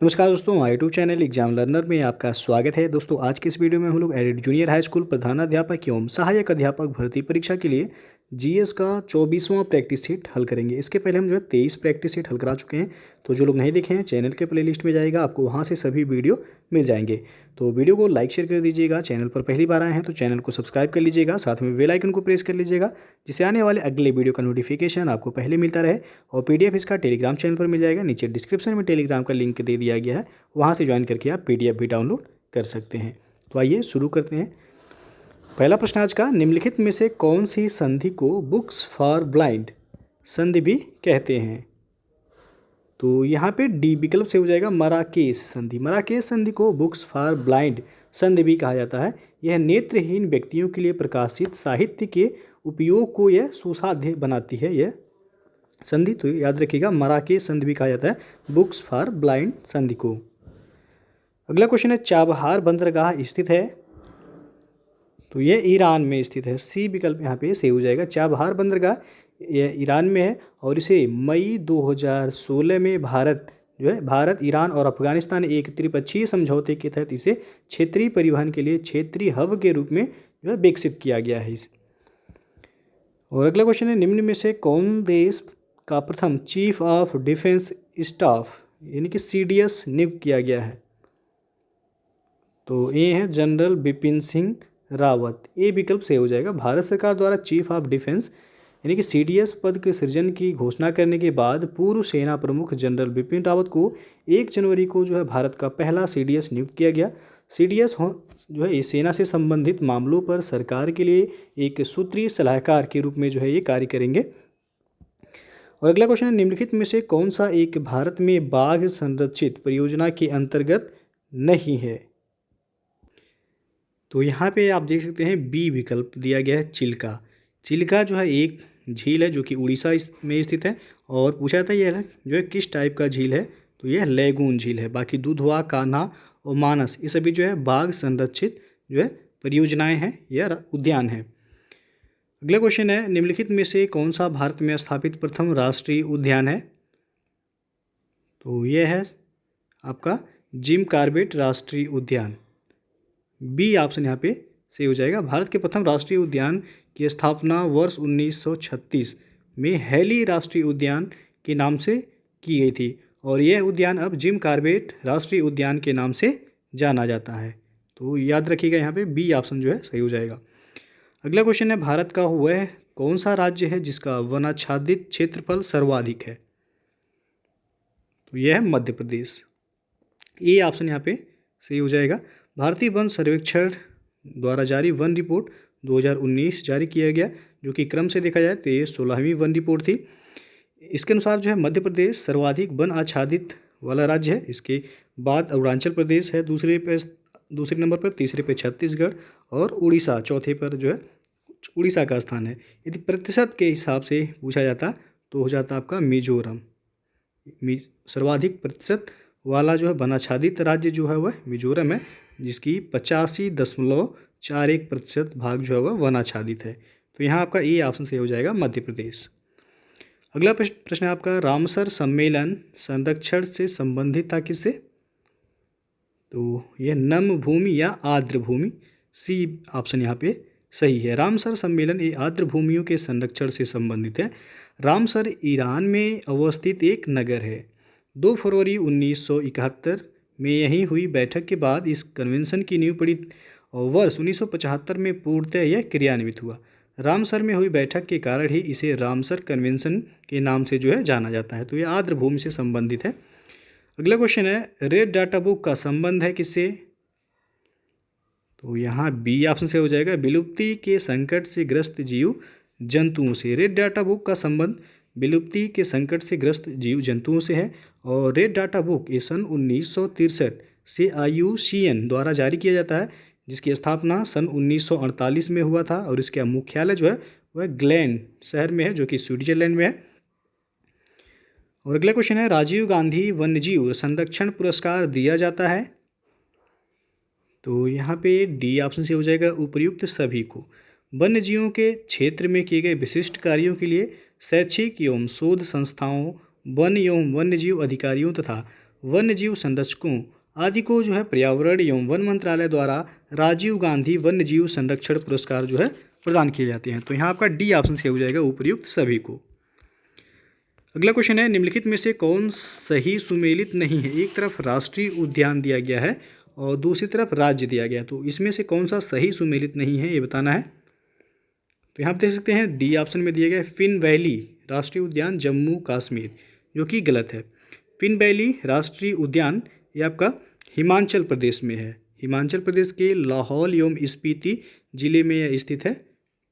नमस्कार दोस्तों, हमारे यूट्यूब चैनल एग्जाम लर्नर में आपका स्वागत है। दोस्तों आज के इस वीडियो में हम लोग एडिड जूनियर हाई स्कूल प्रधानाध्यापक एवं सहायक अध्यापक भर्ती परीक्षा के लिए जीएस का 24वां प्रैक्टिस सेट हल करेंगे। इसके पहले हम 23 प्रैक्टिस सेट हल करा चुके हैं। तो जो लोग नहीं देखे हैं, चैनल के प्लेलिस्ट में जाएगा, आपको वहाँ से सभी वीडियो मिल जाएंगे। तो वीडियो को लाइक शेयर कर दीजिएगा। चैनल पर पहली बार आए हैं तो चैनल को सब्सक्राइब कर लीजिएगा, साथ में बेल आइकन को प्रेस कर लीजिएगा, जिससे आने वाले अगले वीडियो का नोटिफिकेशन आपको पहले मिलता रहे। और पीडीएफ इसका टेलीग्राम चैनल पर मिल जाएगा। नीचे डिस्क्रिप्शन में टेलीग्राम का लिंक दे दिया गया है, वहाँ से ज्वाइन करके आप पीडीएफ भी डाउनलोड कर सकते हैं। तो आइए शुरू करते हैं। पहला प्रश्न आज का, निम्नलिखित में से कौन सी संधि को बुक्स फॉर ब्लाइंड संधि भी कहते हैं? तो यहाँ पे डी विकल्प से हो जाएगा मराकेश संधि। मराकेश संधि को बुक्स फॉर ब्लाइंड संधि भी कहा जाता है। यह नेत्रहीन व्यक्तियों के लिए प्रकाशित साहित्य के उपयोग को यह सुसाध्य बनाती है यह संधि। तो याद रखिएगा, मराकेश संधि भी कहा जाता है बुक्स फॉर ब्लाइंड संधि को। अगला क्वेश्चन है, चाबहार बंदरगाह स्थित है? तो यह ईरान में स्थित है। सी विकल्प यहाँ पे सही हो जाएगा। चाबहार बंदरगाह यह ईरान में है और इसे मई 2016 में भारत ईरान और अफगानिस्तान एक त्रिपक्षीय समझौते के तहत इसे क्षेत्रीय परिवहन के लिए क्षेत्रीय हब के रूप में विकसित किया गया है इसे। और अगला क्वेश्चन है, निम्न में से कौन देश का प्रथम चीफ ऑफ डिफेंस स्टाफ यानी कि सीडीएस नियुक्त किया गया है? तो ये है जनरल बिपिन सिंह रावत। ए विकल्प से हो जाएगा। भारत सरकार द्वारा चीफ ऑफ डिफेंस यानी कि सीडीएस पद के सृजन की घोषणा करने के बाद पूर्व सेना प्रमुख जनरल बिपिन रावत को 1 जनवरी को भारत का पहला सीडीएस नियुक्त किया गया। सीडीएस इस सेना से संबंधित मामलों पर सरकार के लिए एक सूत्रीय सलाहकार के रूप में ये कार्य करेंगे। और अगला क्वेश्चन है, निम्नलिखित में से कौन सा एक भारत में बाघ संरक्षित परियोजना के अंतर्गत नहीं है? तो यहाँ पे आप देख सकते हैं बी विकल्प दिया गया है चिल्का। चिल्का एक झील है जो कि उड़ीसा में स्थित है। और पूछा था यह किस टाइप का झील है? तो यह लैगून झील है। बाकी दुधवा, कान्हा और मानस ये सभी बाघ संरक्षित परियोजनाएं हैं या उद्यान हैं। अगला क्वेश्चन है, निम्नलिखित में से कौन सा भारत में स्थापित प्रथम राष्ट्रीय उद्यान है? तो यह है आपका जिम कॉर्बेट राष्ट्रीय उद्यान। बी ऑप्शन यहाँ पे सही हो जाएगा। भारत के प्रथम राष्ट्रीय उद्यान की स्थापना वर्ष 1936 में हैली राष्ट्रीय उद्यान के नाम से की गई थी और यह उद्यान अब जिम कॉर्बेट राष्ट्रीय उद्यान के नाम से जाना जाता है। तो याद रखिएगा, यहाँ पे बी ऑप्शन सही हो जाएगा। अगला क्वेश्चन है, भारत का वह कौन सा राज्य है जिसका वनाच्छादित क्षेत्रफल सर्वाधिक है? तो यह है मध्य प्रदेश। ए ऑप्शन यहाँ पे सही हो जाएगा। भारतीय वन सर्वेक्षण द्वारा जारी वन रिपोर्ट 2019 जारी किया गया, जो कि क्रम से देखा जाए तो ये 16वीं वन रिपोर्ट थी। इसके अनुसार मध्य प्रदेश सर्वाधिक वन आच्छादित वाला राज्य है। इसके बाद अरुणाचल प्रदेश है दूसरे नंबर पर, तीसरे पे छत्तीसगढ़ और उड़ीसा चौथे पर उड़ीसा का स्थान है। यदि प्रतिशत के हिसाब से पूछा जाता तो हो जाता आपका मिजोरम। सर्वाधिक प्रतिशत वाला वनाच्छादित राज्य वह मिजोरम है, जिसकी 85.41% भाग वह वनाच्छादित है। तो यहाँ आपका ए ऑप्शन से हो जाएगा मध्य प्रदेश। अगला प्रश्न है आपका, रामसर सम्मेलन संरक्षण से संबंधित था किससे? तो यह नम भूमि या आर्द्र भूमि। सी ऑप्शन यहाँ पे सही है। रामसर सम्मेलन ये आर्द्र भूमियों के संरक्षण से संबंधित है। रामसर ईरान में अवस्थित एक नगर है। 2 फरवरी 1971 में यहीं हुई बैठक के बाद इस कन्वेंशन की नींव पड़ी और वर्ष 1975 में पूर्णतः यह क्रियान्वित हुआ। रामसर में हुई बैठक के कारण ही इसे रामसर कन्वेंशन के नाम से जाना जाता है। तो यह आर्द्र भूमि से संबंधित है। अगला क्वेश्चन है, रेड डाटा बुक का संबंध है किससे? तो यहाँ बी ऑप्शन से हो जाएगा, विलुप्ति के संकट से ग्रस्त जीव जंतुओं से। रेड डाटा बुक का संबंध विलुप्ति के संकट से ग्रस्त जीव जंतुओं से है। और रेड डाटा बुक ये सन 1963 से IUCN द्वारा जारी किया जाता है, जिसकी स्थापना सन 1948 में हुआ था और इसका मुख्यालय वह ग्लेन शहर में है, जो कि स्विट्जरलैंड में है। और अगला क्वेश्चन है, राजीव गांधी वन्यजीव संरक्षण पुरस्कार दिया जाता है? तो यहाँ पे डी ऑप्शन से हो जाएगा, उपर्युक्त सभी को वन्यजीवों के क्षेत्र में किए गए विशिष्ट कार्यों के लिए शैक्षिक एवं शोध संस्थाओं, वन एवं वन्यजीव अधिकारियों तथा वन्य जीव संरक्षकों आदि को जो है पर्यावरण एवं वन मंत्रालय द्वारा राजीव गांधी वन्य जीव संरक्षण पुरस्कार जो है प्रदान किए जाते हैं। तो यहाँ आपका डी ऑप्शन से हो जाएगा उपर्युक्त सभी को। अगला क्वेश्चन है, निम्नलिखित में से कौन सही सुमेलित नहीं है? एक तरफ राष्ट्रीय उद्यान दिया गया है और दूसरी तरफ राज्य दिया गया है, तो इसमें से कौन सा सही सुमेलित नहीं है ये बताना है। तो यहाँ आप देख सकते हैं डी ऑप्शन में दिया गया है फिन वैली राष्ट्रीय उद्यान जम्मू कश्मीर, जो कि गलत है। फिन वैली राष्ट्रीय उद्यान ये आपका हिमाचल प्रदेश में है। हिमाचल प्रदेश के लाहौल एवं स्पीति जिले में यह स्थित है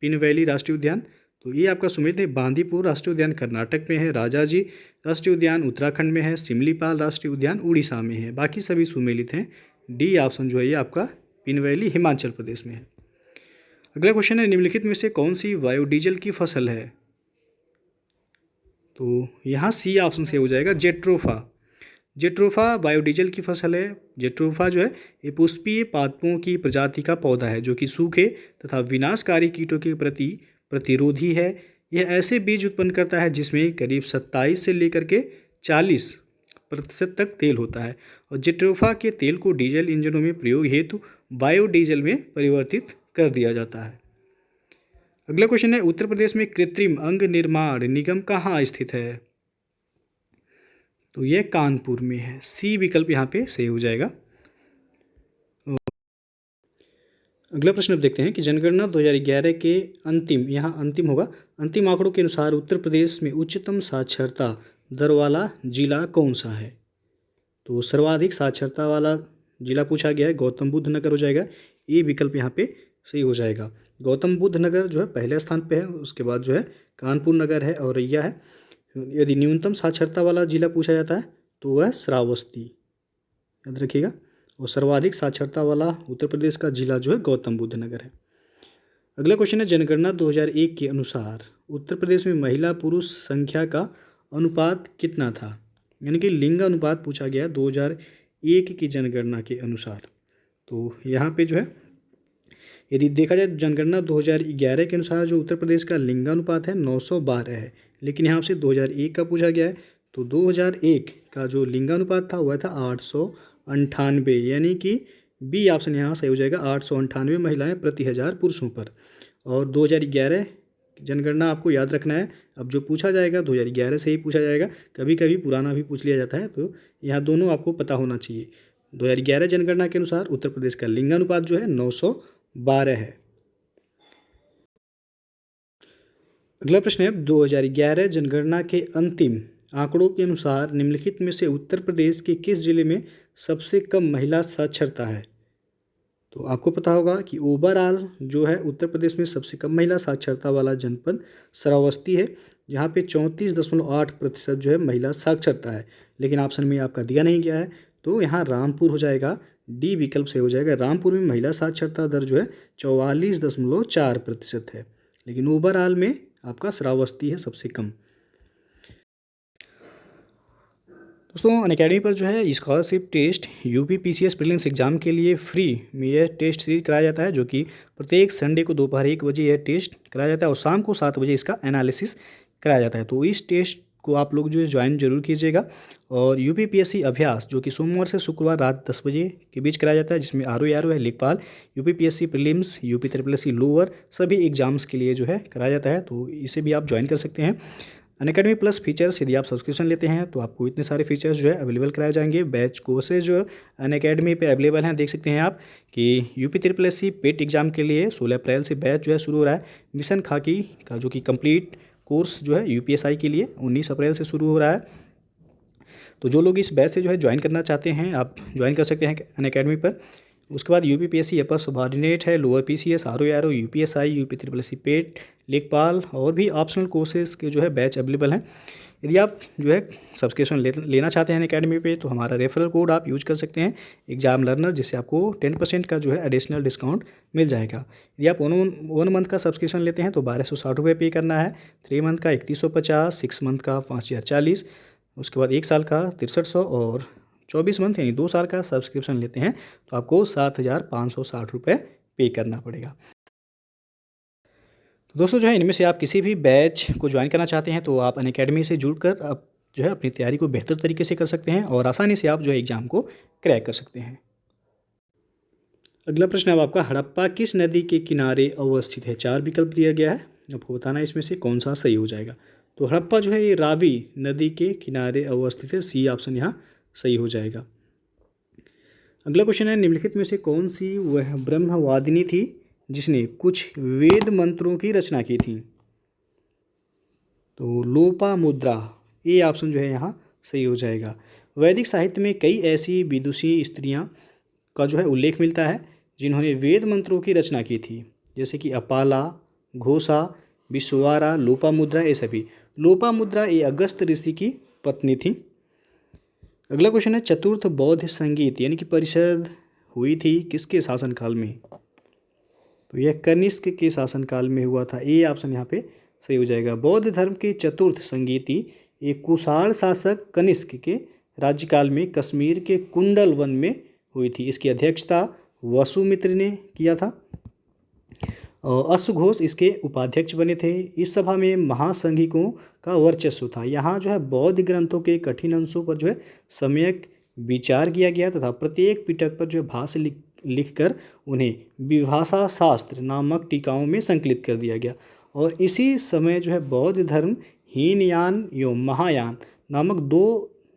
फिन वैली राष्ट्रीय उद्यान। तो ये आपका सुमेलित है। बांदीपुर राष्ट्रीय उद्यान कर्नाटक में है, राजाजी राष्ट्रीय उद्यान उत्तराखंड में है, सिमलीपाल राष्ट्रीय उद्यान उड़ीसा में है। बाकी सभी सुमेलित हैं। डी ऑप्शन जो है ये आपका फिन वैली हिमाचल प्रदेश में है। अगला क्वेश्चन है, निम्नलिखित में से कौन सी बायोडीजल की फसल है? तो यहाँ सी ऑप्शन से हो जाएगा जेट्रोफा। जेट्रोफा बायोडीजल की फसल है। जेट्रोफा जो है ये पुष्पीय पादपों की प्रजाति का पौधा है जो कि सूखे तथा विनाशकारी कीटों के प्रति प्रतिरोधी है। यह ऐसे बीज उत्पन्न करता है जिसमें करीब 27 से लेकर के 40% तक तेल होता है और जेट्रोफा के तेल को डीजल इंजनों में प्रयोग हेतु बायोडीजल में परिवर्तित कर दिया जाता है। अगला क्वेश्चन है, उत्तर प्रदेश में कृत्रिम अंग निर्माण निगम कहाँ स्थित है? तो यह कानपुर में है। सी विकल्प यहाँ पे सही हो जाएगा। अगला प्रश्न अब देखते हैं कि जनगणना 2011 के अंतिम, यहाँ अंतिम होगा, अंतिम आंकड़ों के अनुसार उत्तर प्रदेश में उच्चतम साक्षरता दर वाला जिला कौन सा है? तो सर्वाधिक साक्षरता वाला जिला पूछा गया है, गौतम बुद्ध नगर हो जाएगा। ये विकल्प यहाँ पे सही हो जाएगा। गौतम बुद्ध नगर जो है पहले स्थान पे है, उसके बाद जो है कानपुर नगर है, औरैया है। यदि न्यूनतम साक्षरता वाला जिला पूछा जाता है तो वह श्रावस्ती, याद रखिएगा। और सर्वाधिक साक्षरता वाला उत्तर प्रदेश का जिला जो है गौतम बुद्ध नगर है। अगला क्वेश्चन है, जनगणना 2001 के अनुसार उत्तर प्रदेश में महिला पुरुष संख्या का अनुपात कितना था? यानी कि लिंग अनुपात पूछा गया 2001 की जनगणना के अनुसार। तो यहाँ पे जो है यदि देखा जाए जनगणना 2011 के अनुसार जो उत्तर प्रदेश का लिंगानुपात है 912 है, लेकिन यहाँ से 2001 का पूछा गया है। तो 2001 का जो लिंगानुपात था वह था 898, यानी कि बी ऑप्शन यहाँ सही हो जाएगा। 898 महिलाएं प्रति 1000 पुरुषों पर। और 2011 जनगणना आपको याद रखना है। अब जो पूछा जाएगा 2011 से ही पूछा जाएगा, कभी कभी पुराना भी पूछ लिया जाता है, तो यहाँ दोनों आपको पता होना चाहिए। 2011 जनगणना के अनुसार उत्तर प्रदेश का लिंगानुपात जो है 912 है। अगला प्रश्न है, 2011 जनगणना के अंतिम आंकड़ों के अनुसार निम्नलिखित में से उत्तर प्रदेश के किस जिले में सबसे कम महिला साक्षरता है? तो आपको पता होगा कि ओवरऑल जो है उत्तर प्रदेश में सबसे कम महिला साक्षरता वाला जनपद श्रावस्ती है, जहाँ पे 34.8% जो है महिला साक्षरता है। लेकिन ऑप्शन में आपका दिया नहीं गया है, तो यहाँ रामपुर हो जाएगा। डी विकल्प से हो जाएगा। रामपुर में महिला साक्षरता दर जो है 44.4% है, लेकिन ओवरऑल में आपका श्रावस्ती है सबसे कम। दोस्तों अनअकैडमी पर जो है scholarship test UP PCS prelims exam के लिए फ्री में यह टेस्ट सीरीज कराया जाता है, जो कि प्रत्येक संडे को दोपहर 1 बजे यह टेस्ट कराया जाता है और शाम को 7 बजे इसका एनालिसिस कराया जाता है। तो इस टेस्ट को आप लोग जो है ज्वाइन जरूर कीजिएगा। और यूपीपीएससी अभ्यास जो कि सोमवार से शुक्रवार रात 10 बजे के बीच कराया जाता है, जिसमें आरओ है, लेखपाल, UPPSC prelims, UP triple lower सभी एग्जाम्स के लिए जो है कराया जाता है। तो इसे भी आप ज्वाइन कर सकते हैं। अनअकैडमी प्लस फीचर्स, यदि आप सब्सक्रिप्शन लेते हैं तो आपको इतने सारे फीचर्स जो है अवेलेबल कराए जाएंगे। बैच कोर्सेज जो अनअकैडमी पे अवेलेबल हैं, देख सकते हैं आप कि यूपी ट्रिपल एससी पेट एग्जाम के लिए 16 अप्रैल से बैच जो है शुरू हो रहा है। मिशन खाकी का जो कि कंप्लीट कोर्स जो है यूपीएसआई के लिए 19 अप्रैल से शुरू हो रहा है। तो जो लोग इस बैच से जो है ज्वाइन करना चाहते हैं आप ज्वाइन कर सकते हैं अनअकैडमी पर। उसके बाद यूपीपीएससी अपर सबऑर्डिनेट है, lower PCS, RO, UPSI, UP triple SC पेट, लेखपाल और भी ऑप्शनल कोर्सेज के जो है बैच अवेलेबल हैं। यदि आप जो है सब्सक्रिप्शन लेना चाहते हैं अनअकैडमी पे तो हमारा रेफरल कोड आप यूज कर सकते हैं एग्जाम लर्नर, जिससे आपको 10% का जो है एडिशनल डिस्काउंट मिल जाएगा। यदि आप 1 मंथ का सब्सक्रिप्शन लेते हैं तो 1260 रुपये पे करना है, 3 मंथ का 3150, 6 मंथ का 5040, उसके बाद 1 साल का 6300 और 24 मंथ यानी 2 साल का सब्सक्रिप्शन लेते हैं तो आपको 7560 रुपये पे करना पड़ेगा। तो दोस्तों जो है इनमें से आप किसी भी बैच को ज्वाइन करना चाहते हैं तो आप अनअकैडमी से जुड़कर आप जो है अपनी तैयारी को बेहतर तरीके से कर सकते हैं और आसानी से आप जो है एग्ज़ाम को क्रैक कर सकते हैं। अगला प्रश्न अब आपका, हड़प्पा किस नदी के किनारे अवस्थित है? 4 विकल्प दिया गया है, आपको बताना है इसमें से कौन सा सही हो जाएगा। तो हड़प्पा जो है ये रावी नदी के किनारे अवस्थित है, सी ऑप्शन यहाँ सही हो जाएगा। अगला क्वेश्चन है, निम्नलिखित में से कौन सी वह ब्रह्मवादिनी थी जिसने कुछ वेद मंत्रों की रचना की थी? तो लोपामुद्रा, ये ऑप्शन जो है यहाँ सही हो जाएगा। वैदिक साहित्य में कई ऐसी विदुषी स्त्रियाँ का जो है उल्लेख मिलता है जिन्होंने वेद मंत्रों की रचना की थी, जैसे कि अपाला, घोषा, विश्वारा, लोपामुद्रा, ये सभी। लोपामुद्रा ये अगस्त ऋषि की पत्नी थी। अगला क्वेश्चन है, चतुर्थ बौद्ध संगीत यानी कि परिषद हुई थी किसके शासनकाल में? तो यह कनिष्क के शासनकाल में हुआ था, ये ऑप्शन यहाँ पे सही हो जाएगा। बौद्ध धर्म के चतुर्थ संगीति ये कुषाण शासक कनिष्क के राज्यकाल में कश्मीर के कुंडल वन में हुई थी। इसकी अध्यक्षता वसुमित्र ने किया था और अश्वघोष इसके उपाध्यक्ष बने थे। इस सभा में महासंघिकों का वर्चस्व था। यहाँ जो है बौद्ध ग्रंथों के कठिन अंशों पर जो है सम्यक विचार किया गया तथा प्रत्येक पिटक पर जो है भाष्य लिखकर उन्हें विभाषा शास्त्र नामक टीकाओं में संकलित कर दिया गया और इसी समय जो है बौद्ध धर्म हीनयान एवं महायान नामक दो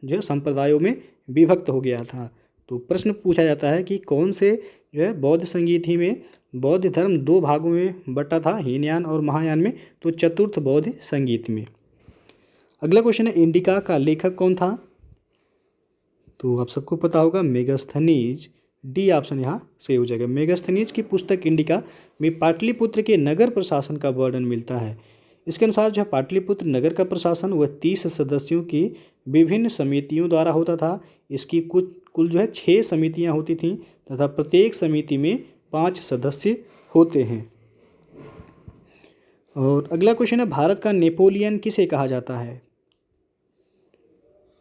जो है संप्रदायों में विभक्त हो गया था। तो प्रश्न पूछा जाता है कि कौन से जो है बौद्ध संगीति में बौद्ध धर्म दो भागों में बटा था, हीनयान और महायान में? तो चतुर्थ बौद्ध संगीत में। अगला क्वेश्चन है, इंडिका का लेखक कौन था? तो आप सबको पता होगा मेगास्थनीज, डी ऑप्शन यहाँ सही हो जाएगा। मेगास्थनीज की पुस्तक इंडिका में पाटलिपुत्र के नगर प्रशासन का वर्णन मिलता है। इसके अनुसार जो है पाटलिपुत्र नगर का प्रशासन वह 30 सदस्यों की विभिन्न समितियों द्वारा होता था। इसकी कुल जो है 6 समितियां होती थीं तथा प्रत्येक समिति में 5 सदस्य होते हैं। और अगला क्वेश्चन है, भारत का नेपोलियन किसे कहा जाता है?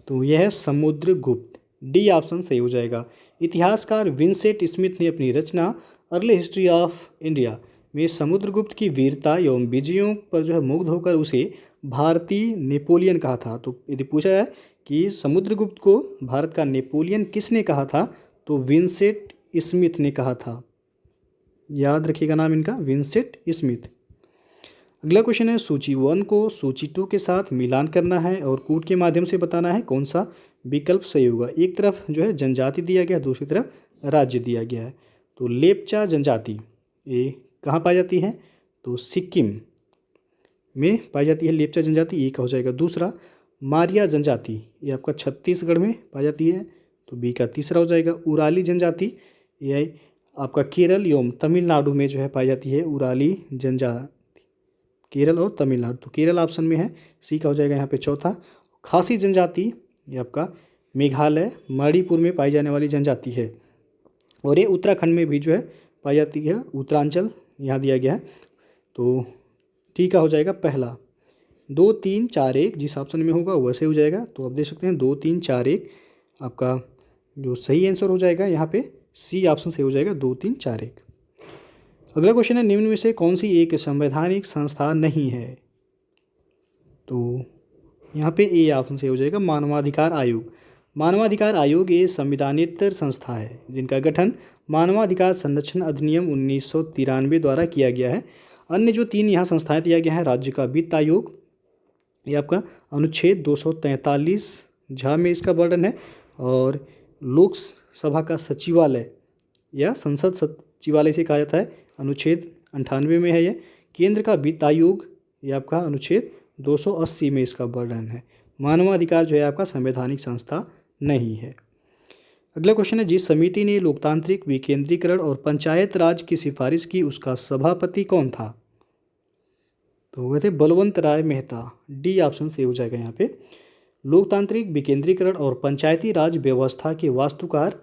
तो यह है समुद्रगुप्त, डी ऑप्शन सही हो जाएगा। इतिहासकार विंसेंट स्मिथ ने अपनी रचना अर्ली हिस्ट्री ऑफ इंडिया में समुद्रगुप्त की वीरता एवं विजयों पर जो है मुग्ध होकर उसे भारतीय नेपोलियन कहा था। तो यदि पूछा है कि समुद्रगुप्त को भारत का नेपोलियन किसने कहा था, तो विंसेंट स्मिथ ने कहा था। याद रखिएगा नाम इनका, विंसेंट स्मिथ। अगला क्वेश्चन है, सूची 1 को सूची 2 के साथ मिलान करना है और कूट के माध्यम से बताना है कौन सा विकल्प सही होगा। एक तरफ जो है जनजाति दिया गया, दूसरी तरफ राज्य दिया गया है। तो लेप्चा जनजाति ये कहाँ पाई जाती है? तो सिक्किम में पाई जाती है लेप्चा जनजाति, ये का हो जाएगा। दूसरा मारिया जनजाति ये आपका छत्तीसगढ़ में पाई जाती है, तो बी का तीसरा हो जाएगा। उराली जनजाति ये आपका केरल एवं तमिलनाडु में जो है पाई जाती है। उराली जनजाति केरल और तमिलनाडु, तो केरल ऑप्शन में है, सी का हो जाएगा यहाँ पे चौथा। खासी जनजाति ये आपका मेघालय मणिपुर में पाई जाने वाली जनजाति है और ये उत्तराखंड में भी जो है पाई जाती है, उत्तरांचल यहाँ दिया गया है। तो ठीक का हो जाएगा पहला। 2 3 4 1 जिस ऑप्शन में होगा वैसे हो जाएगा। तो आप देख सकते हैं 2 3 4 1 आपका जो सही आंसर हो जाएगा यहाँ पे सी ऑप्शन सही हो जाएगा, 2 3 4 1। अगला क्वेश्चन है, निम्न में से कौन सी एक संवैधानिक संस्था नहीं है? तो यहाँ पे ए ऑप्शन सही हो जाएगा, मानवाधिकार आयोग। मानवाधिकार आयोग ये संविधानेतर संस्था है जिनका गठन मानवाधिकार संरक्षण अधिनियम 1993 द्वारा किया गया है। अन्य जो 3 यहाँ संस्थाएं दिया गया है, राज्य का वित्त आयोग ये आपका अनुच्छेद 243 झा में इसका वर्णन है और लोकसभा का सचिवालय या संसद सचिवालय से कहा जाता है, अनुच्छेद 98 में है ये। केंद्र का वित्त आयोग ये आपका अनुच्छेद 280 में इसका वर्णन है। मानवाधिकार जो है आपका संवैधानिक संस्था नहीं है। अगला क्वेश्चन है, जिस समिति ने लोकतांत्रिक विकेंद्रीकरण और पंचायत राज की सिफारिश की उसका सभापति कौन था? तो वह थे बलवंत राय मेहता, डी ऑप्शन सही हो जाएगा यहाँ पे। लोकतांत्रिक विकेंद्रीकरण और पंचायती राज व्यवस्था के वास्तुकार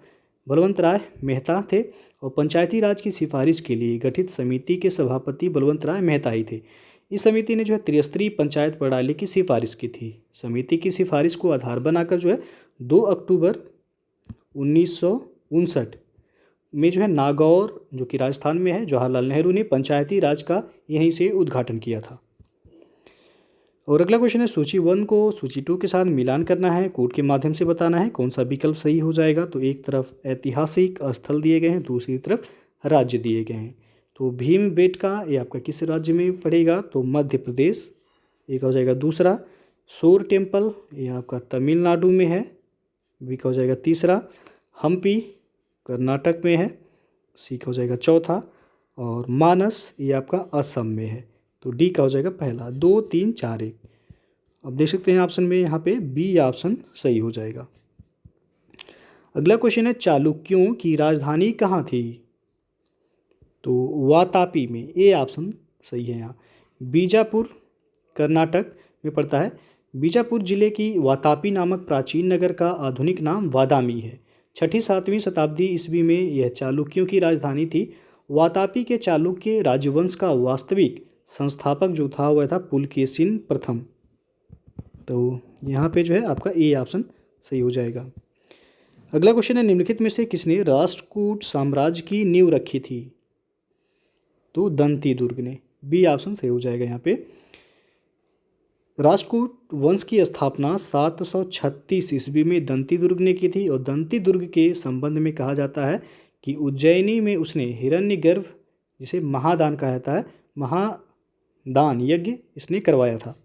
बलवंत राय मेहता थे और पंचायती राज की सिफारिश के लिए गठित समिति के सभापति बलवंत राय मेहता ही थे। इस समिति ने जो है त्रिस्तरीय पंचायत प्रणाली की सिफारिश की थी। समिति की सिफारिश को आधार बनाकर जो है 2 अक्टूबर 1959 में जो है नागौर जो कि राजस्थान में है, जवाहरलाल नेहरू ने पंचायती राज का यहीं से उद्घाटन किया था। और अगला क्वेश्चन है सूची 1 को सूची 2 के साथ मिलान करना है, कोड के माध्यम से बताना है कौन सा विकल्प सही हो जाएगा। तो एक तरफ ऐतिहासिक स्थल दिए गए हैं, दूसरी तरफ राज्य दिए गए हैं। तो भीमबेटका ये आपका किस राज्य में पड़ेगा? तो मध्य प्रदेश, एक हो जाएगा दूसरा। शोर टेम्पल ये आपका तमिलनाडु में है, बी का हो जाएगा तीसरा। हम्पी कर्नाटक में है, सी का हो जाएगा चौथा। और मानस ये आपका असम में है, तो डी का हो जाएगा पहला। 2 3 4 1। अब देख सकते हैं ऑप्शन में यहाँ पे बी ऑप्शन सही हो जाएगा। अगला क्वेश्चन है चालुक्यों की राजधानी कहाँ थी? तो वातापी में, ए ऑप्शन सही है यहाँ। बीजापुर कर्नाटक में पड़ता है। बीजापुर जिले की वातापी नामक प्राचीन नगर का आधुनिक नाम वादामी है। 6ठी-7वीं शताब्दी ईस्वी में यह चालुक्यों की राजधानी थी। वातापी के चालुक्य राजवंश का वास्तविक संस्थापक जो था वह था पुलकेशिन प्रथम। तो यहाँ पे जो है आपका ए ऑप्शन सही हो जाएगा। अगला क्वेश्चन है निम्नलिखित में से किसने राष्ट्रकूट साम्राज्य की नींव रखी थी? तो दंती दुर्ग ने, बी ऑप्शन सही हो जाएगा यहाँ पे। राष्ट्रकूट वंश की स्थापना 736 ईस्वी में दंती दुर्ग ने की थी। और दंती दुर्ग के संबंध में कहा जाता है कि उज्जैनी में उसने हिरण्यगर्भ, जिसे महादान कहा जाता है, महादान यज्ञ इसने करवाया था।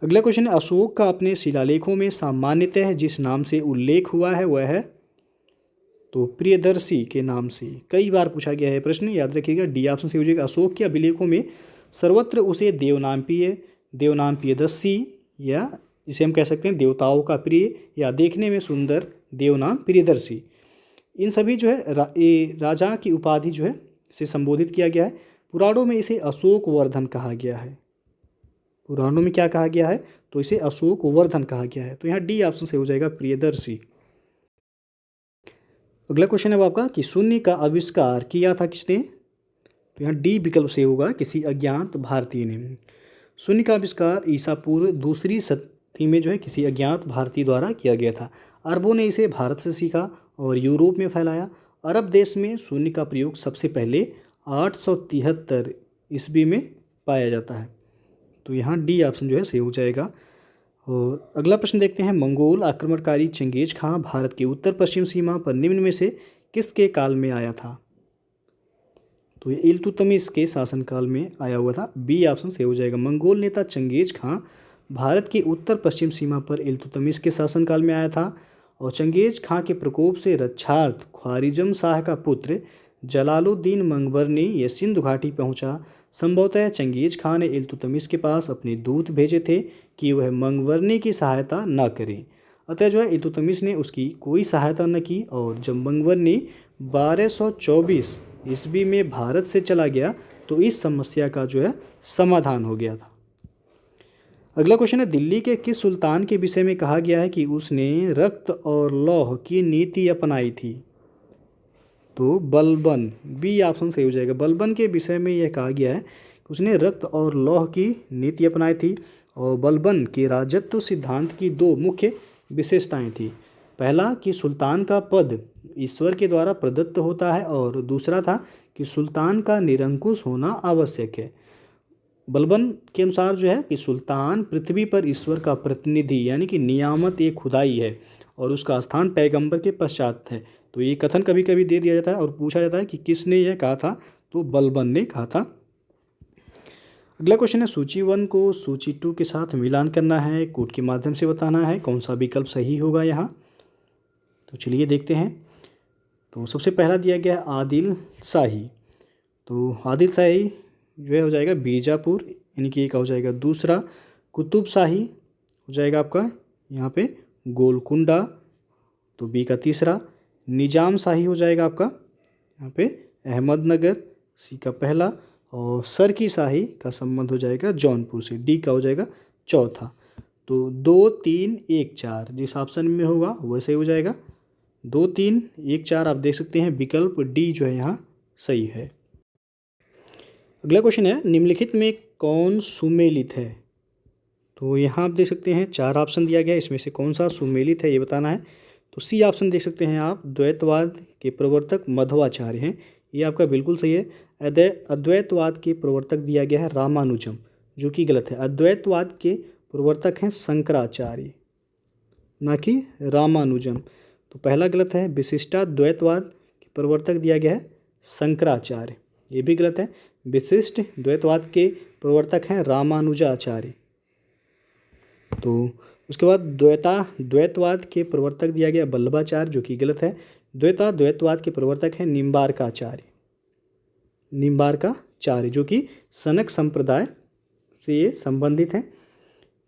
अगला क्वेश्चन है अशोक का अपने शिलालेखों में सामान्यतः जिस नाम से उल्लेख हुआ है वह है? तो प्रियदर्शी के नाम से। कई बार पूछा गया है प्रश्न, याद रखिएगा डी ऑप्शन से हो जाएगा। अशोक के अभिलेखों में सर्वत्र उसे देवनाम प्रियदर्शी, या जिसे हम कह सकते हैं देवताओं का प्रिय या देखने में सुंदर देवनाम प्रियदर्शी, इन सभी जो है राजा की उपाधि जो है इसे संबोधित किया गया है। पुराणों में इसे अशोक वर्धन कहा गया है। पुराणों में क्या कहा गया है? तो इसे अशोक वर्धन कहा गया है। तो यहाँ डी ऑप्शन से हो जाएगा प्रियदर्शी। अगला क्वेश्चन है आपका कि शून्य का आविष्कार किया था किसने? तो यहाँ डी विकल्प से होगा, किसी अज्ञात भारतीय ने। शून्य का आविष्कार ईसा पूर्व 2री शताब्दी में जो है किसी अज्ञात भारतीय द्वारा किया गया था। अरबों ने इसे भारत से सीखा और यूरोप में फैलाया। अरब देश में शून्य का प्रयोग सबसे पहले 873 ईस्वी में पाया जाता है। तो यहाँ डी ऑप्शन जो है सही हो जाएगा। और अगला प्रश्न देखते हैं मंगोल आक्रमणकारी चंगेज खां भारत की उत्तर पश्चिम सीमा पर निम्न में से किसके काल में आया था? तो ये इल्तुतमिश के शासनकाल में आया हुआ था, बी ऑप्शन से हो जाएगा। मंगोल नेता चंगेज खां भारत की उत्तर पश्चिम सीमा पर इल्तुतमिश के शासनकाल में आया था। और चंगेज खां के प्रकोप से रक्षार्थ ख्वारिज़म शाह का पुत्र जलालुद्दीन मंगवर्नी ये सिंधु घाटी पहुंचा। संभवतः चंगेज खां ने इल्तुतमिश के पास अपने दूत भेजे थे कि वह मंगवर्नी की सहायता न करें। अतः जो है इल्तुतमिश ने उसकी कोई सहायता न की। और जब मंगवर्नी 1224 ईस्वी में भारत से चला गया तो इस समस्या का जो है समाधान हो गया था। अगला क्वेश्चन है दिल्ली के किस सुल्तान के विषय में कहा गया है कि उसने रक्त और लौह की नीति अपनाई थी? तो बलबन, बी ऑप्शन सही हो जाएगा। बलबन के विषय में यह कहा गया है कि उसने रक्त और लौह की नीति अपनाई थी। और बलबन के राजत्व सिद्धांत की 2 मुख्य विशेषताएं थी। पहला कि सुल्तान का पद ईश्वर के द्वारा प्रदत्त होता है, और दूसरा था कि सुल्तान का निरंकुश होना आवश्यक है। बलबन के अनुसार जो है कि सुल्तान पृथ्वी पर ईश्वर का प्रतिनिधि यानी कि नियामत एक खुदाई है और उसका स्थान पैगंबर के पश्चात है। तो ये कथन कभी कभी दे दिया जाता है और पूछा जाता है कि किसने यह कहा था? तो बलबन ने कहा था। अगला क्वेश्चन है सूची 1 को सूची 2 के साथ मिलान करना है, कोड के माध्यम से बताना है कौन सा विकल्प सही होगा यहाँ। तो चलिए देखते हैं। तो सबसे पहला दिया गया है आदिल शाही। तो आदिल शाही जो है हो जाएगा बीजापुर, यानी कि एक हो जाएगा दूसरा। कुतुब शाही हो जाएगा आपका यहाँ पे गोलकुंडा, तो बी का तीसरा। निजाम शाही हो जाएगा आपका यहाँ पे अहमदनगर, सी का पहला। और सरकी शाही का संबंध हो जाएगा जौनपुर से, डी का हो जाएगा चौथा। तो 2 3 1 4 जिस ऑप्शन में होगा वैसे हो जाएगा। 2 3 1 4 आप देख सकते हैं विकल्प डी जो है यहाँ सही है। अगला क्वेश्चन है निम्नलिखित में कौन सुमेलित है? तो यहाँ आप देख सकते हैं 4 ऑप्शन दिया गया है, इसमें से कौन सा सुमेलित है ये बताना है। तो सी ऑप्शन देख सकते हैं आप, द्वैतवाद के प्रवर्तक मध्वाचार्य हैं, ये आपका बिल्कुल सही है। अद्वैतवाद के प्रवर्तक दिया गया है रामानुजम। जो कि गलत है। अद्वैतवाद के प्रवर्तक हैं शंकराचार्य, ना कि रामानुजम। तो पहला गलत है। विशिष्टाद्वैतवाद के प्रवर्तक दिया गया है शंकराचार्य, ये भी गलत है। विशिष्ट द्वैतवाद के प्रवर्तक हैं रामानुजाचार्य। तो उसके बाद द्वैतवाद के प्रवर्तक दिया गया वल्लभाचार्य, जो कि गलत है। द्वैतवाद के प्रवर्तक हैं निम्बार्काचार्य, जो कि सनक संप्रदाय से ये संबंधित हैं।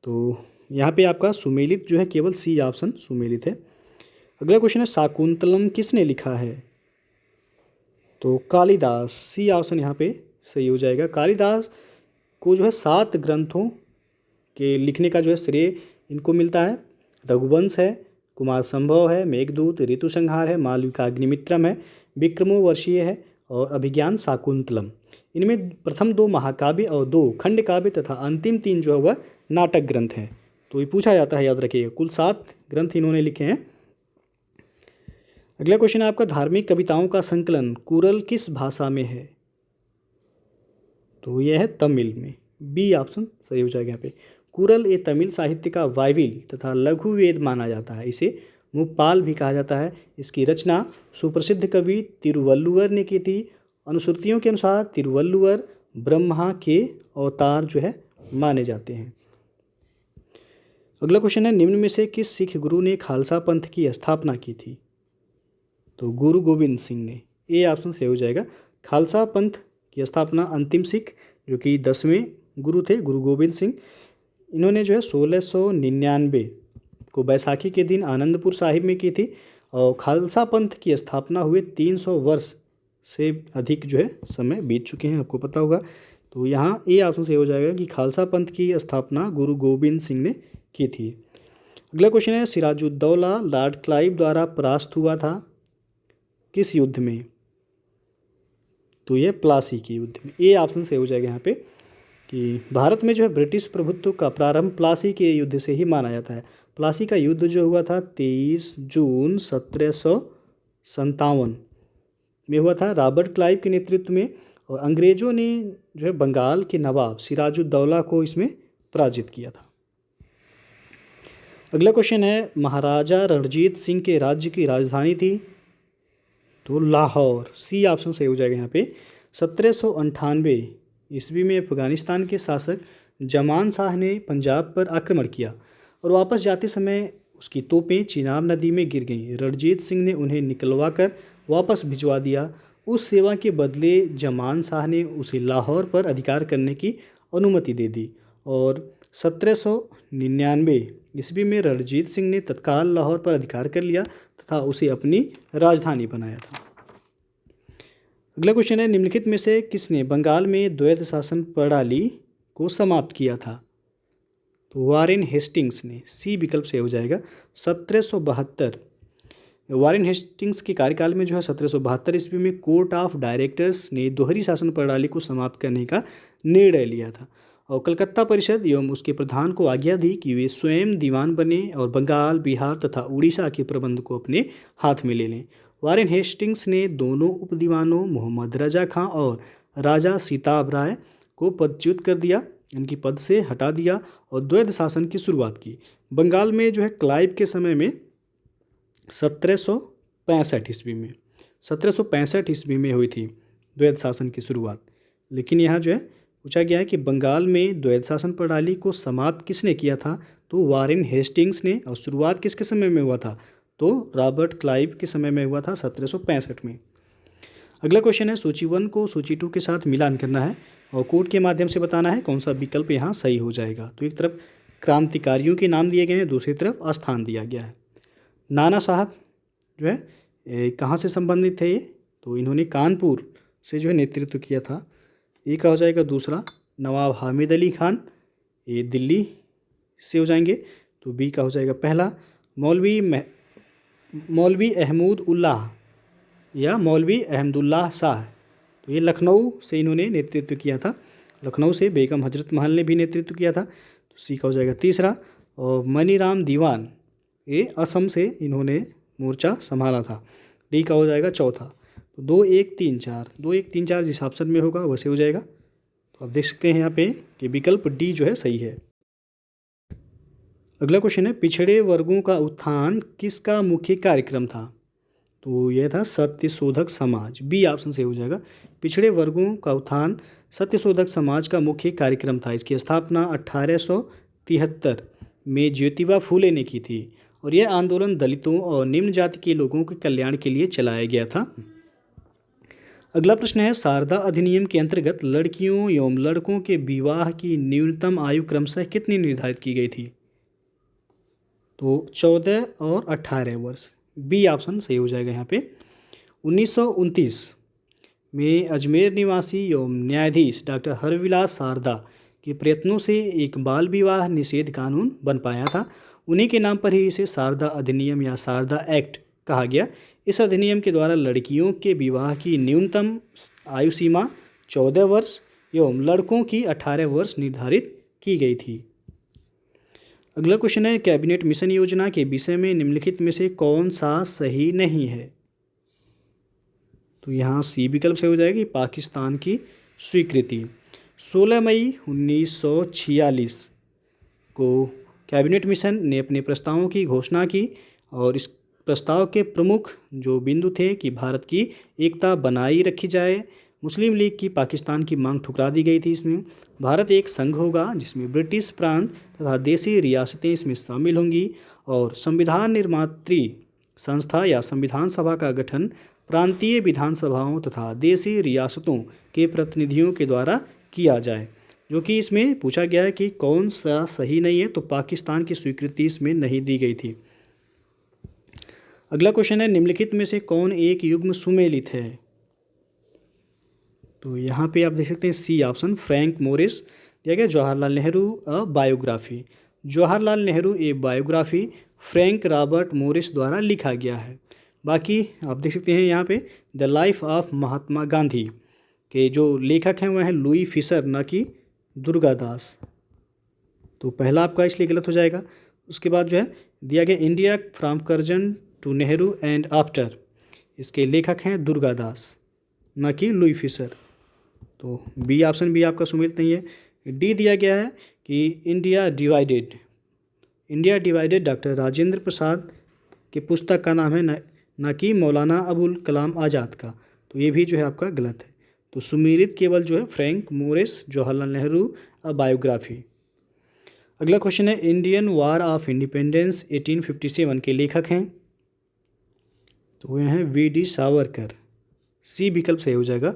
तो यहाँ पे आपका सुमेलित जो है केवल सी ऑप्शन सुमेलित है। अगला क्वेश्चन है शाकुंतलम किसने लिखा है? तो कालिदास, सी ऑप्शन यहाँ पे सही हो जाएगा। कालिदास को जो है 7 ग्रंथों के लिखने का जो है श्रेय इनको मिलता है। रघुवंश है, कुमार संभव है, मेघदूत, ऋतुसंहार है, मालविकाग्निमित्रम है, विक्रमोर्वशीय है और अभिज्ञान शाकुंतलम। इनमें प्रथम 2 महाकाव्य और 2 खंड काव्य तथा अंतिम 3 जो है वह नाटक ग्रंथ हैं। तो ये पूछा जाता है, याद रखिएगा। कुल 7 ग्रंथ इन्होंने लिखे हैं। अगला क्वेश्चन है आपका धार्मिक कविताओं का संकलन कुरल किस भाषा में है? तो यह है तमिल में, बी ऑप्शन सही हो जाएगा यहाँ पे। कुरल ये तमिल साहित्य का बाइबिल तथा लघु वेद माना जाता है। इसे मुप्पाल भी कहा जाता है। इसकी रचना सुप्रसिद्ध कवि तिरुवल्लुवर ने की थी। अनुश्रुतियों के अनुसार तिरुवल्लुवर ब्रह्मा के अवतार जो है माने जाते हैं। अगला क्वेश्चन है निम्न में से किस सिख गुरु ने खालसा पंथ की स्थापना की थी? तो गुरु गोविंद सिंह ने, ए ऑप्शन सही हो जाएगा। खालसा पंथ की स्थापना अंतिम सिख जो कि 10वें गुरु थे गुरु गोविंद सिंह, इन्होंने जो है 1699 को बैसाखी के दिन आनंदपुर साहिब में की थी। और खालसा पंथ की स्थापना हुए 300 वर्ष से अधिक जो है समय बीत चुके हैं, आपको पता होगा। तो यहाँ ए ऑप्शन सही हो जाएगा कि खालसा पंथ की स्थापना गुरु गोविंद सिंह ने की थी। अगला क्वेश्चन है सिराजुद्दौला लॉर्ड क्लाइव द्वारा परास्त हुआ था किस युद्ध में? तो ये प्लासी के युद्ध में, ए ऑप्शन सही हो जाएगा यहाँ पे कि भारत में जो है ब्रिटिश प्रभुत्व का प्रारंभ प्लासी के युद्ध से ही माना जाता है। प्लासी का युद्ध जो हुआ था 23 जून 1757 में हुआ था रॉबर्ट क्लाइव के नेतृत्व में। और अंग्रेज़ों ने जो है बंगाल के नवाब सिराजुद्दौला को इसमें पराजित किया था। अगला क्वेश्चन है महाराजा रणजीत सिंह के राज्य की राजधानी थी? तो लाहौर, सी ऑप्शन सही हो जाएगा यहाँ पे। 1798 ईस्वी में अफगानिस्तान के शासक जमान शाह ने पंजाब पर आक्रमण किया और वापस जाते समय उसकी तोपें चिनाब नदी में गिर गईं। रणजीत सिंह ने उन्हें निकलवा कर वापस भिजवा दिया। उस सेवा के बदले जमान शाह ने उसे लाहौर पर अधिकार करने की अनुमति दे दी और 1799 ईस्वी में रणजीत सिंह ने तत्काल लाहौर पर अधिकार कर लिया तथा उसे अपनी राजधानी बनाया था। अगला क्वेश्चन है निम्नलिखित में से किसने बंगाल में द्वैध शासन प्रणाली को समाप्त किया था? तो वारेन हेस्टिंग्स ने, सी विकल्प से हो जाएगा। 1772 वारेन हेस्टिंग्स के कार्यकाल में जो है 1772 ईस्वी में कोर्ट ऑफ डायरेक्टर्स ने दोहरी शासन प्रणाली को समाप्त करने का निर्णय लिया था और कलकत्ता परिषद एवं उसके प्रधान को आज्ञा दी कि वे स्वयं दीवान बने और बंगाल, बिहार तथा उड़ीसा के प्रबंध को अपने हाथ में ले लें। वारेन हेस्टिंग्स ने दोनों उपदीवानों मोहम्मद रजा खां और राजा सीताब राय को पदच्युत कर दिया, इनकी पद से हटा दिया और द्वैध शासन की शुरुआत की। बंगाल में जो है क्लाइव के समय में 1765 ईस्वी में हुई थी द्वैध शासन की शुरुआत। लेकिन यहाँ जो है पूछा गया है कि बंगाल में द्वैध शासन प्रणाली को समाप्त किसने किया था? तो वारेन हेस्टिंग्स ने। और शुरुआत किसके समय में हुआ था? तो रॉबर्ट क्लाइव के समय में हुआ था 1765 में। अगला क्वेश्चन है सूची 1 को सूची 2 के साथ मिलान करना है और कोड के माध्यम से बताना है कौन सा विकल्प यहाँ सही हो जाएगा। तो एक तरफ क्रांतिकारियों के नाम दिए गए हैं, दूसरी तरफ स्थान दिया गया है। नाना साहब जो है कहाँ से संबंधित है ये? तो इन्होंने कानपुर से जो है नेतृत्व किया था, ये का हो जाएगा। दूसरा नवाब हामिद अली खान, ये दिल्ली से हो जाएंगे, तो बी का हो जाएगा। पहला मौलवी अहमद उल्लाह या मौलवी अहमदुल्लाह शाह, तो ये लखनऊ से इन्होंने नेतृत्व किया था। लखनऊ से बेगम हजरत महल ने भी नेतृत्व किया था, तो सी का हो जाएगा तीसरा। और मनीराम दीवान, ये असम से इन्होंने मोर्चा संभाला था, डी का हो जाएगा चौथा। तो 2 1 3 4 जिस ऑप्शन में होगा वैसे हो जाएगा। तो आप देख सकते हैं यहाँ पे कि विकल्प डी जो है सही है। अगला क्वेश्चन है, पिछड़े वर्गों का उत्थान किसका मुख्य कार्यक्रम था? तो यह था सत्यशोधक समाज, बी ऑप्शन से हो जाएगा। पिछड़े वर्गों का उत्थान सत्यशोधक समाज का मुख्य कार्यक्रम था। इसकी स्थापना 1873 में ज्योतिबा फूले ने की थी और यह आंदोलन दलितों और निम्न जाति के लोगों के कल्याण के लिए चलाया गया था। अगला प्रश्न है, शारदा अधिनियम के अंतर्गत लड़कियों एवं लड़कों के विवाह की न्यूनतम आयु क्रमशः कितनी निर्धारित की गई थी? तो 14 और 18 वर्ष, बी ऑप्शन सही हो जाएगा यहाँ पे। 1929 में अजमेर निवासी एवं न्यायाधीश डॉक्टर हरविलास शारदा के प्रयत्नों से एक बाल विवाह निषेध कानून बन पाया था। उन्हीं के नाम पर ही इसे शारदा अधिनियम या शारदा एक्ट कहा गया। इस अधिनियम के द्वारा लड़कियों के विवाह की न्यूनतम आयु सीमा 14 वर्ष एवं लड़कों की 18 वर्ष निर्धारित की गई थी। अगला क्वेश्चन है, कैबिनेट मिशन योजना के विषय में निम्नलिखित में से कौन सा सही नहीं है? तो यहाँ सी विकल्प से हो जाएगी, पाकिस्तान की स्वीकृति। 16 मई 1946 को कैबिनेट मिशन ने अपने प्रस्तावों की घोषणा की और इस प्रस्ताव के प्रमुख जो बिंदु थे कि भारत की एकता बनाई रखी जाए। मुस्लिम लीग की पाकिस्तान की मांग ठुकरा दी गई थी। इसमें भारत एक संघ होगा जिसमें ब्रिटिश प्रांत तथा देसी रियासतें इसमें शामिल होंगी और संविधान निर्मात्री संस्था या संविधान सभा का गठन प्रांतीय विधानसभाओं तथा देसी रियासतों के प्रतिनिधियों के द्वारा किया जाए, जो कि इसमें पूछा गया है कि कौन सा सही नहीं है। तो पाकिस्तान की स्वीकृति इसमें नहीं दी गई थी। अगला क्वेश्चन है, निम्नलिखित में से कौन एक युग्म सुमेलित है? तो यहाँ पे आप देख सकते हैं सी ऑप्शन, फ्रैंक मोरिस दिया गया। Jawaharlal Nehru a biography, Jawaharlal Nehru a biography Frank Robert Morris द्वारा लिखा गया है। बाकी आप देख सकते हैं यहाँ पे the life of Mahatma Gandhi के जो लेखक हैं वह हैं लुई फिशर, न कि दुर्गादास। तो पहला आपका इसलिए गलत हो जाएगा। उसके बाद जो है दिया गया India from Curzon to Nehru and after, इसके लेखक हैं दुर्गादास, न कि लुई फिशर। तो बी ऑप्शन भी आपका सुमेलित नहीं है। डी दिया गया है कि India divided, India divided doctor Rajendra Prasad के पुस्तक का नाम है, न कि मौलाना अबुल कलाम आज़ाद का। तो ये भी जो है आपका गलत है। तो सुमेलित केवल जो है Frank Morris Jawaharlal Nehru a biography. अगला क्वेश्चन है, इंडियन वार ऑफ इंडिपेंडेंस 1857 के लेखक हैं। तो वह हैं वी डी सावरकर, सी विकल्प सही हो जाएगा।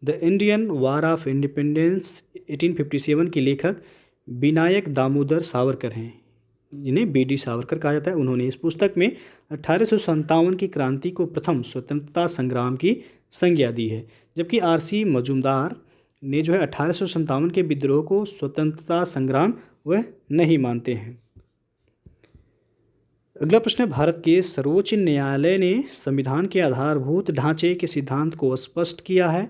The Indian war of independence 1857 के लेखक विनायक दामोदर सावरकर हैं, जिन्हें बी डी सावरकर कहा जाता है। उन्होंने इस पुस्तक में 1857 की क्रांति को प्रथम स्वतंत्रता संग्राम की संज्ञा दी है, जबकि आर सी मजूमदार ने जो है 1857 के विद्रोह को स्वतंत्रता संग्राम वह नहीं मानते हैं। अगला प्रश्न है, भारत के सर्वोच्च न्यायालय ने संविधान के आधारभूत ढांचे के सिद्धांत को स्पष्ट किया है।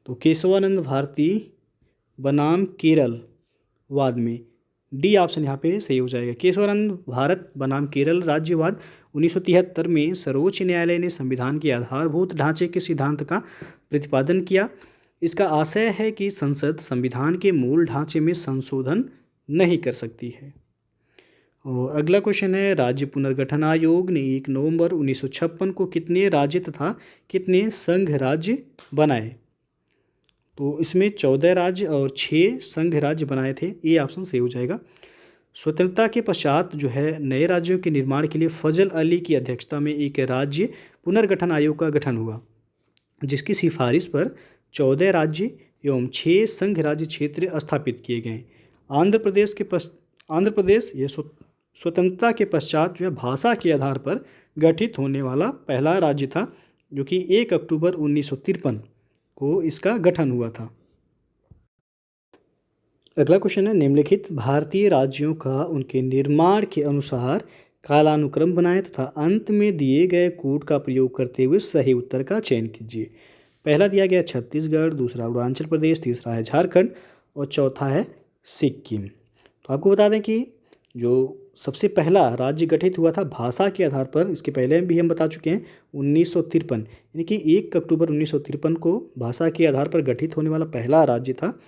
तो केशवानंद भारती बनाम केरल वाद में, डी ऑप्शन यहाँ पे सही हो जाएगा। केशवानंद भारत बनाम केरल राज्यवाद 1973 में सर्वोच्च न्यायालय ने संविधान के आधारभूत ढांचे के सिद्धांत का प्रतिपादन किया। इसका आशय है कि संसद संविधान के मूल ढांचे में संशोधन नहीं कर सकती है। और अगला क्वेश्चन है, राज्य पुनर्गठन आयोग ने 1 नवंबर 1956 को कितने राज्य तथा कितने संघ राज्य बनाए? तो इसमें 14 राज्य और 6 संघ राज्य बनाए थे। ए ऑप्शन सही हो जाएगा। स्वतंत्रता के पश्चात जो है नए राज्यों के निर्माण के लिए फजल अली की अध्यक्षता में एक राज्य पुनर्गठन आयोग का गठन हुआ, जिसकी सिफारिश पर 14 राज्य एवं 6 संघ राज्य क्षेत्र स्थापित किए गए। आंध्र प्रदेश ये स्वतंत्रता के पश्चात जो है भाषा के आधार पर गठित होने वाला पहला राज्य था, जो कि 1 अक्टूबर 1953 को इसका गठन हुआ था। अगला क्वेश्चन है, निम्नलिखित भारतीय राज्यों का उनके निर्माण के अनुसार कालानुक्रम बनाएं तथा अंत में दिए गए कोड का प्रयोग करते हुए सही उत्तर का चयन कीजिए। पहला दिया गया छत्तीसगढ़, दूसरा अरुणाचल प्रदेश, तीसरा है झारखंड और चौथा है सिक्किम। तो आपको बता दें कि जो सबसे पहला राज्य गठित हुआ था भाषा के आधार पर, इसके पहले भी हम बता चुके हैं 1953, यानी कि 1 अक्टूबर 1953 को भाषा के आधार पर गठित होने वाला पहला राज्य था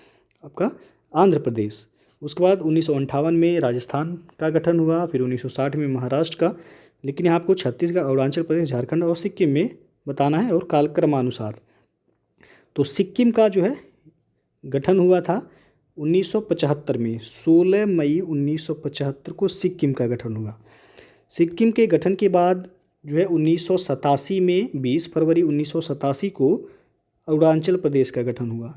आपका आंध्र प्रदेश। उसके बाद 1958 में राजस्थान का गठन हुआ, फिर 1960 में महाराष्ट्र का, लेकिन यहाँ आपको छत्तीसगढ़, अरुणाचल प्रदेश, झारखंड और सिक्किम में बताना है और कालक्रमानुसार। तो सिक्किम का जो है गठन हुआ था 1975 में, 16 मई 1975 को सिक्किम का गठन हुआ। सिक्किम के गठन के बाद जो है 1987 में 20 फरवरी 1987 को अरुणाचल प्रदेश का गठन हुआ।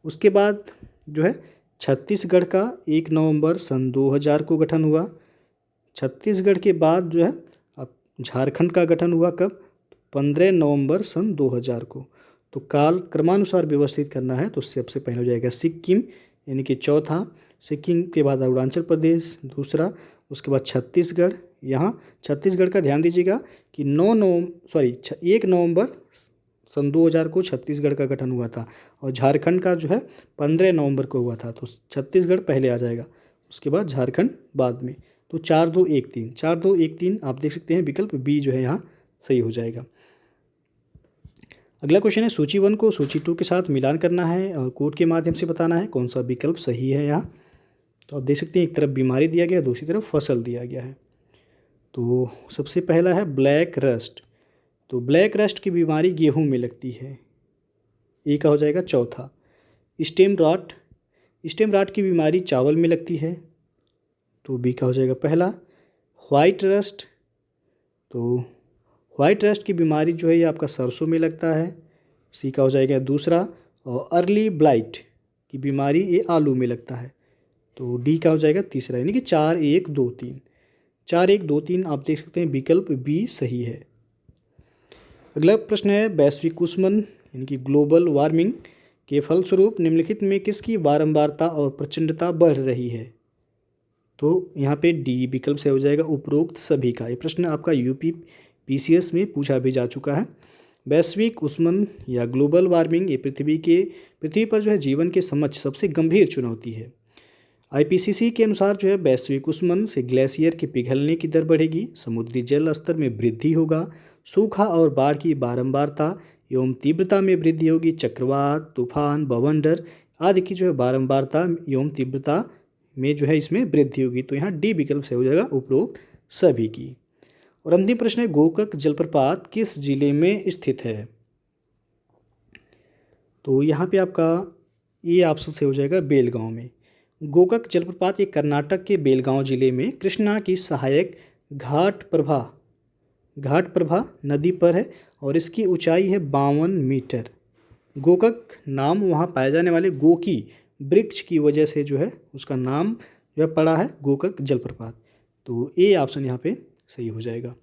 उसके बाद जो है छत्तीसगढ़ का 1 नवंबर सन 2000 को गठन हुआ। छत्तीसगढ़ के बाद जो है अब झारखंड का गठन हुआ कब, 15 नवंबर सन 2000 को। तो काल क्रमानुसार व्यवस्थित करना है तो सबसे पहले हो जाएगा सिक्किम, यानी कि चौथा, सिक्किम के बाद अरुणाचल प्रदेश दूसरा, उसके बाद छत्तीसगढ़। यहाँ छत्तीसगढ़ का ध्यान दीजिएगा कि 1 नवंबर सन 2000 को छत्तीसगढ़ का गठन हुआ था और झारखंड का जो है 15 नवंबर को हुआ था। तो छत्तीसगढ़ पहले आ जाएगा, उसके बाद झारखंड बाद में। तो 4-2-1-3 आप देख सकते हैं विकल्प बी जो है यहाँ सही हो जाएगा। अगला क्वेश्चन है सूची 1 को सूची 2 के साथ मिलान करना है और कोड के माध्यम से बताना है कौन सा विकल्प सही है यहाँ। तो आप देख सकते हैं एक तरफ बीमारी दिया गया है, दूसरी तरफ फसल दिया गया है। तो सबसे पहला है ब्लैक रस्ट। तो ब्लैक रस्ट की बीमारी गेहूं में लगती है, ए का हो जाएगा चौथा। स्टेम राट की बीमारी चावल में लगती है, तो बी का हो जाएगा पहला। वाइट रस्ट, तो वाइट रस्ट की बीमारी जो है ये आपका सरसों में लगता है, सी का हो जाएगा दूसरा। और अर्ली ब्लाइट की बीमारी ये आलू में लगता है, तो डी का हो जाएगा तीसरा, यानी कि 4-1-2-3। 4-1-2-3 आप देख सकते हैं विकल्प बी सही है। अगला प्रश्न है वैश्विक ऊष्मन यानी कि ग्लोबल वार्मिंग के फलस्वरूप निम्नलिखित में किसकी बारंबारता और प्रचंडता बढ़ रही है। तो यहाँ पे डी विकल्प से हो जाएगा उपरोक्त सभी का। ये प्रश्न आपका यूपी पीसीएस में पूछा भी जा चुका है। वैश्विक ऊष्मन या ग्लोबल वार्मिंग ये पृथ्वी पर जो है जीवन के समक्ष सबसे गंभीर चुनौती है। आईपीसीसी के अनुसार जो है वैश्विक ऊष्मन से ग्लेशियर के पिघलने की दर बढ़ेगी, समुद्री जल स्तर में वृद्धि होगा, सूखा और बाढ़ की बारंबारता एवं तीव्रता में वृद्धि होगी, चक्रवात, तूफान, बवंडर आदि की जो है बारंबारता एवं तीव्रता में जो है इसमें वृद्धि होगी। तो यहाँ डी विकल्प से हो जाएगा उपरोक्त सभी की। और अंतिम प्रश्न है गोकक जलप्रपात किस जिले में स्थित है। तो यहाँ पे आपका ये ऑप्शन से हो जाएगा बेलगांव में। गोकक जलप्रपात ये कर्नाटक के बेलगांव जिले में कृष्णा की सहायक घाट प्रभा नदी पर है और इसकी ऊंचाई है 52 मीटर। गोकक नाम वहाँ पाए जाने वाले गोकी वृक्ष की वजह से जो है उसका नाम जो है पड़ा है गोकक जलप्रपात। तो ए ऑप्शन यहाँ पे सही हो जाएगा।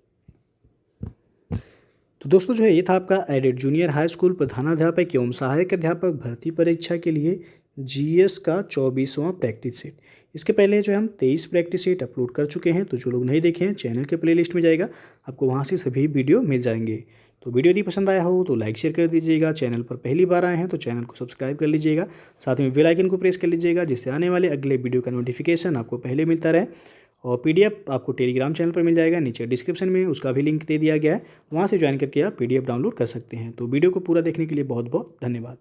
तो दोस्तों जो है ये था आपका एडेड जूनियर हाई स्कूल प्रधानाध्यापक एवं सहायक अध्यापक भर्ती परीक्षा के लिए जीएस का 24वां प्रैक्टिस सेट। इसके पहले जो है हम 23 प्रैक्टिस सेट अपलोड कर चुके हैं, तो जो लोग नहीं देखे हैं चैनल के प्लेलिस्ट में जाएगा, आपको वहां से सभी वीडियो मिल जाएंगे। तो वीडियो यदि पसंद आया हो तो लाइक शेयर कर दीजिएगा, चैनल पर पहली बार आए हैं तो चैनल को सब्सक्राइब कर लीजिएगा, साथ में बेल आइकन को प्रेस कर लीजिएगा जिससे आने वाले अगले वीडियो का नोटिफिकेशन आपको पहले मिलता रहे। और पीडीएफ आपको टेलीग्राम चैनल पर मिल जाएगा, नीचे डिस्क्रिप्शन में उसका भी लिंक दे दिया गया है, वहाँ से ज्वाइन करके आप पीडीएफ डाउनलोड कर सकते हैं। तो वीडियो को पूरा देखने के लिए बहुत बहुत धन्यवाद।